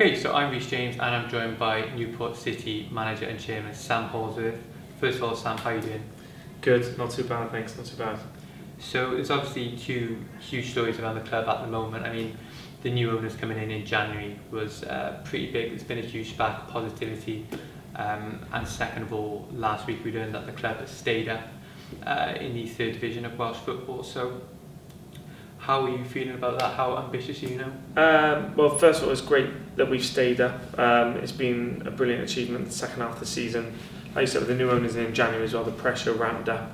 Okay, so I'm Rhys James and I'm joined by Newport City manager and chairman Sam Houldsworth. First of all, Sam, how are you doing? Good, not too bad, thanks, not too bad. So there's obviously two huge stories around the club at the moment. I mean, the new owners coming in January was pretty big. It's been a huge spark of positivity. And second of all, last week we learned that the club has stayed up in the third division of Welsh football. So how are you feeling about that? How ambitious are you now? Well, first of all, it's great that we've stayed up. It's been a brilliant achievement the second half of the season. Like you said, with the new owners in January as well, the pressure ramped up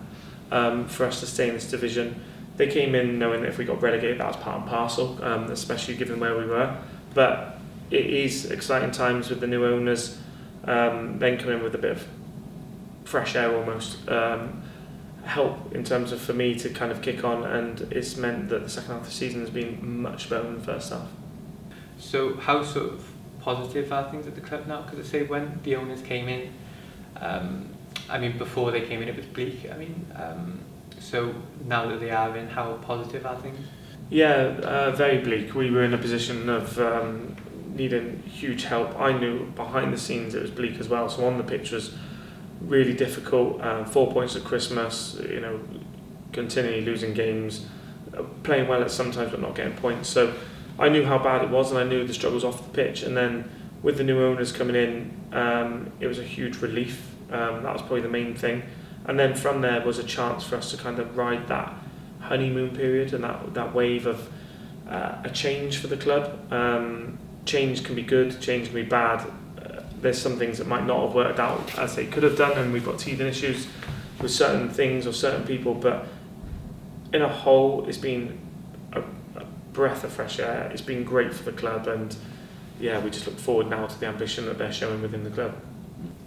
for us to stay in this division. They came in knowing that if we got relegated, that was part and parcel, especially given where we were. But it is exciting times with the new owners. Then come in with a bit of fresh air almost. Help in terms of for me to kind of kick on, and it's meant that the second half of the season has been much better than the first half. So how sort of positive are things at the club now? Because I say when the owners came in, I mean before they came in it was bleak. I mean, so now that they are in, how positive are things? Yeah, very bleak. We were in a position of needing huge help. I knew behind the scenes it was bleak as well. So on the pitch was really difficult. 4 points at Christmas, continually losing games, playing well at sometimes but not getting points. So I knew how bad it was, and I knew the struggles off the pitch. And then with the new owners coming in, it was a huge relief. That was probably the main thing. And then from there was a chance for us to kind of ride that honeymoon period and that wave of a change for the club. Change can be good, change can be bad. There's some things that might not have worked out as they could have done, and we've got teething issues with certain things or certain people, but in a whole it's been a breath of fresh air. It's been great for the club, and yeah, we just look forward now to the ambition that they're showing within the club.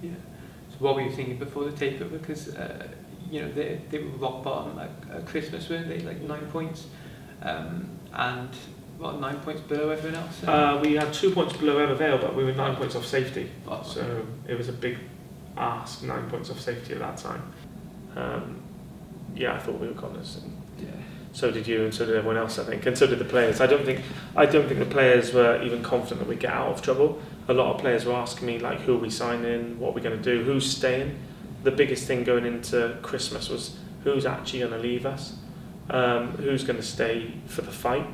Yeah. So what were you thinking before the takeover? Because they were rock bottom at Christmas, weren't they? Like 9 points, and 9 points below everyone else? We had 2 points below Evervale, but we were 9 points off safety. Oh, so it was a big ask, 9 points off safety at that time. I thought we were goners. Yeah. So did you, and so did everyone else, I think, and so did the players. I don't think the players were even confident that we'd get out of trouble. A lot of players were asking me, like, who are we signing, what are we going to do, who's staying. The biggest thing going into Christmas was who's actually going to leave us, who's going to stay for the fight.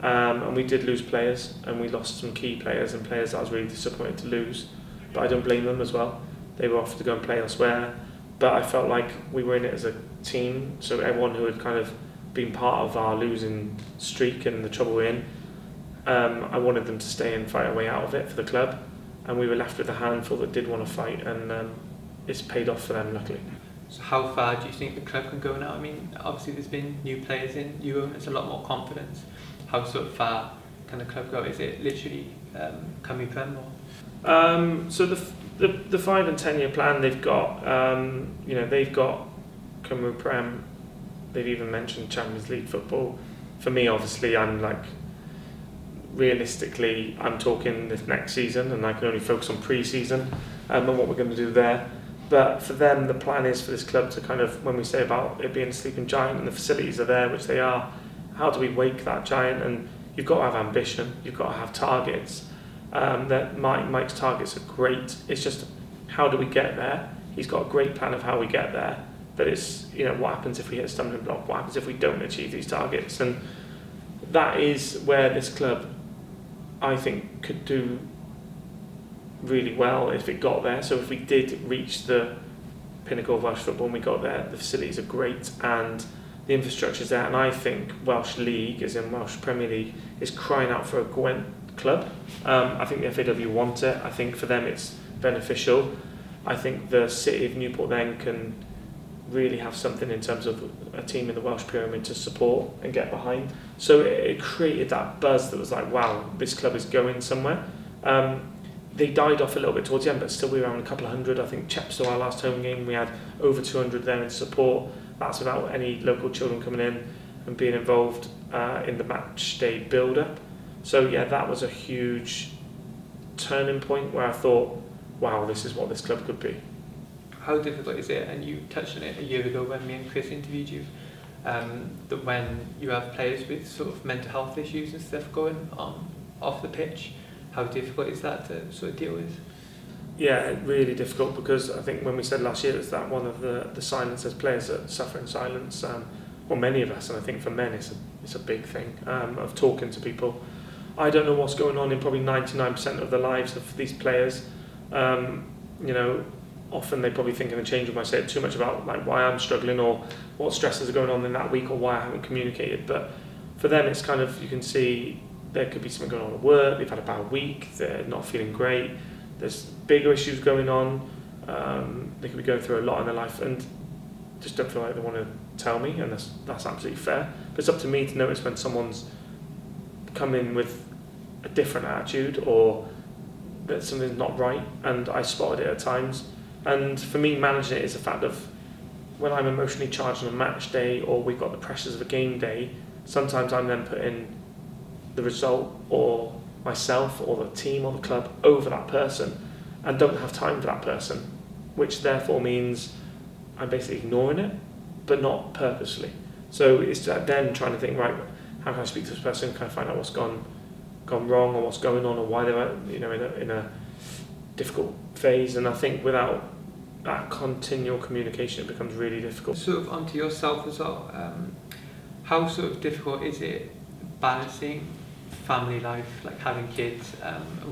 And we did lose players, and we lost some key players and players that I was really disappointed to lose. But I don't blame them as well. They were offered to go and play elsewhere. But I felt like we were in it as a team, so everyone who had kind of been part of our losing streak and the trouble we're in, I wanted them to stay and fight a way out of it for the club. And we were left with a handful that did want to fight, and it's paid off for them, luckily. So how far do you think the club can go now? I mean, obviously there's been new players in, new owners, a lot more confidence. How sort of far can the club go? Is it literally Cymru Prem or? So the 5 and 10 year plan they've got, they've got Cymru Prem. They've even mentioned Champions League football. For me, obviously, realistically, I'm talking this next season, and I can only focus on pre-season and what we're going to do there. But for them, the plan is for this club to kind of, when we say about it being a sleeping giant and the facilities are there, which they are, how do we wake that giant? And you've got to have ambition, you've got to have targets. That Mike's targets are great. It's just, how do we get there? He's got a great plan of how we get there. But it's, what happens if we hit a stumbling block? What happens if we don't achieve these targets? And that is where this club, I think, could do really well if it got there. So if we did reach the pinnacle of Welsh football and we got there, the facilities are great and the infrastructure's there, and I think Welsh League, as in Welsh Premier League, is crying out for a Gwent club. I think the FAW want it. I think for them it's beneficial. I think the city of Newport then can really have something in terms of a team in the Welsh Pyramid to support and get behind. So it created that buzz that was like, wow, this club is going somewhere. They died off a little bit towards the end, but still we were around a couple of hundred. I think Chepstow, our last home game, we had over 200 there in support. That's without any local children coming in and being involved in the match day build-up. So yeah, that was a huge turning point where I thought, wow, this is what this club could be. How difficult is it, and you touched on it a year ago when me and Chris interviewed you, that when you have players with sort of mental health issues and stuff going on off the pitch, how difficult is that to sort of deal with? Yeah, really difficult, because I think when we said last year, it's that one of the silence as players that suffer in silence. Well, many of us, and I think for men it's a big thing, of talking to people. I don't know what's going on in probably 99% of the lives of these players. Often they probably think in the change room I say too much about like why I'm struggling or what stresses are going on in that week or why I haven't communicated. But for them, it's kind of, you can see there could be something going on at work, they've had a bad week, they're not feeling great, there's bigger issues going on, they could be going through a lot in their life and just don't feel like they want to tell me, and that's absolutely fair. But it's up to me to notice when someone's come in with a different attitude or that something's not right, and I spotted it at times. And for me, managing it is a fact of when I'm emotionally charged on a match day or we've got the pressures of a game day, sometimes I'm then putting the result or myself or the team or the club over that person and don't have time for that person, which therefore means I'm basically ignoring it, but not purposely. So it's then trying to think, right, how can I speak to this person? Can I find out what's gone wrong or what's going on or why they're in a difficult phase? And I think without that continual communication, it becomes really difficult. Sort of onto yourself as well. How sort of difficult is it balancing family life, like having kids,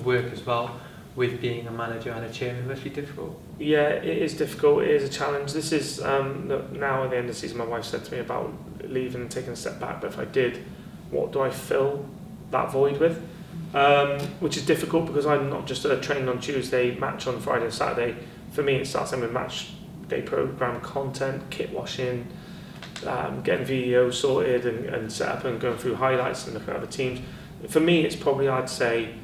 work as well, with being a manager and a chairman? It must be difficult. Yeah, it is difficult. It is a challenge. This is now at the end of the season, my wife said to me about leaving and taking a step back. But if I did, what do I fill that void with? Which is difficult because I'm not just training on Tuesday, match on Friday and Saturday. For me, it starts with match day program content, kit washing, getting video sorted and set up and going through highlights and looking at other teams. For me, it's probably, I'd say,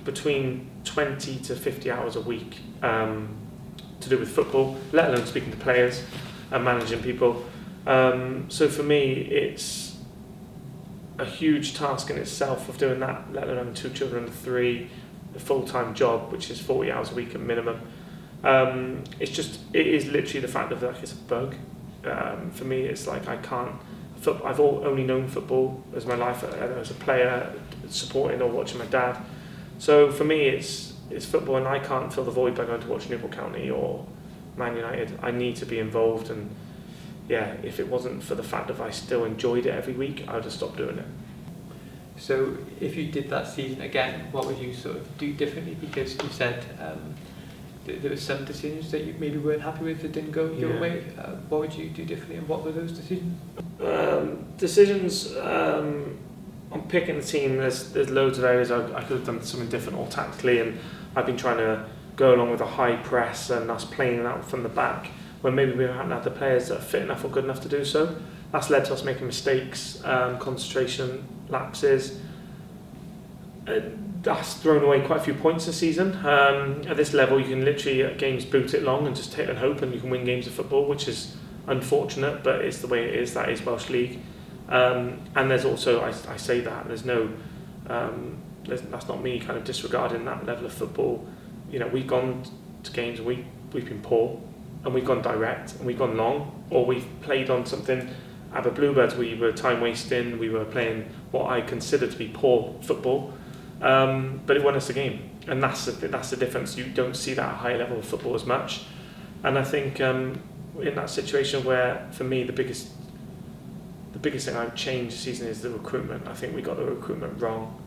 between 20 to 50 hours a week to do with football, let alone speaking to players and managing people. So for me, it's a huge task in itself of doing that, let alone 2 children, 3, a full-time job, which is 40 hours a week at minimum. It is literally the fact of like it's a bug. For me, it's like I've only known football as my life as a player, supporting or watching my dad. So for me, it's football, and I can't fill the void by going to watch Newport County or Man United. I need to be involved, and yeah, if it wasn't for the fact that I still enjoyed it every week, I would have stopped doing it. So if you did that season again, what would you sort of do differently? Because you said there were some decisions that you maybe weren't happy with that didn't go your way. What would you do differently, and what were those decisions? Decisions on picking the team, there's loads of areas I could have done something different or tactically, and I've been trying to go along with a high press and us playing that from the back when maybe we haven't had the players that are fit enough or good enough to do so. That's led to us making mistakes, concentration lapses. That's thrown away quite a few points this season. At this level, you can literally at games boot it long and just take and hope, and you can win games of football, which is unfortunate, but it's the way it is. That is Welsh League. And there's also, I say that, there's no, that's not me kind of disregarding that level of football. You know, we've gone to games, we've been poor, and we've gone direct, and we've gone long, or we've played on something. At the Bluebirds, we were time wasting, we were playing what I consider to be poor football, but it won us the game, and that's the difference. You don't see that high level of football as much, and I think in that situation where, for me, the biggest thing I've changed this season is the recruitment. I think we got the recruitment wrong.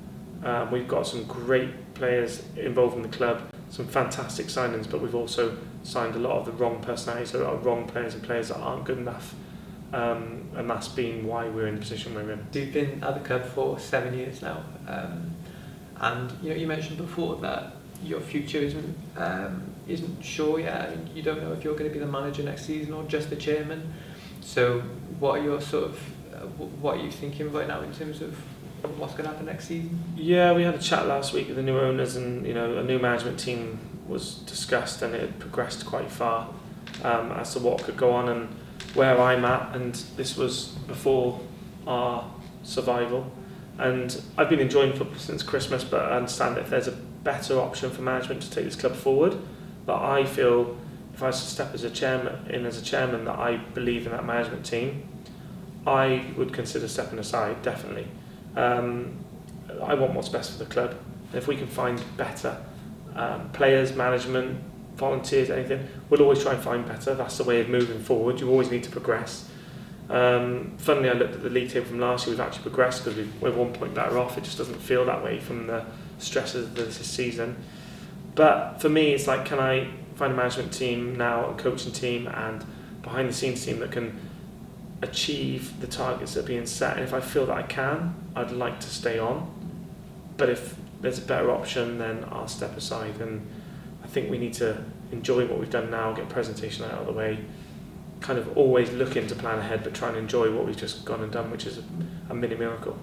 We've got some great players involved in the club, some fantastic signings, but we've also signed a lot of the wrong personalities, a lot of wrong players and players that aren't good enough. And that's been why we're in the position we're in. You've been at the club for 7 years now, and you mentioned before that your future isn't sure yet. I mean, you don't know if you're going to be the manager next season or just the chairman. So what are your what are you thinking right now in terms of what's going to happen next season? Yeah, we had a chat last week with the new owners, and a new management team was discussed, and it had progressed quite far as to what could go on and where I'm at, and this was before our survival. And I've been enjoying football since Christmas, but I understand if there's a better option for management to take this club forward, that I feel if I was to step as a chairman that I believe in that management team, I would consider stepping aside, definitely. I want what's best for the club, And if we can find better players, management, volunteers, anything, we'll always try and find better. That's the way of moving forward. You always need to progress. Funnily, I looked at the league table from last year. We've actually progressed because we're 1 point better off. It just doesn't feel that way from the stresses of this season. But for me, it's like, can I find a management team now, a coaching team, and behind the scenes team that can achieve the targets that are being set? And if I feel that I can, I'd like to stay on. But if there's a better option, then I'll step aside. And I think we need to enjoy what we've done now, get presentation out of the way, kind of always looking to plan ahead, but try and enjoy what we've just gone and done, which is a mini miracle.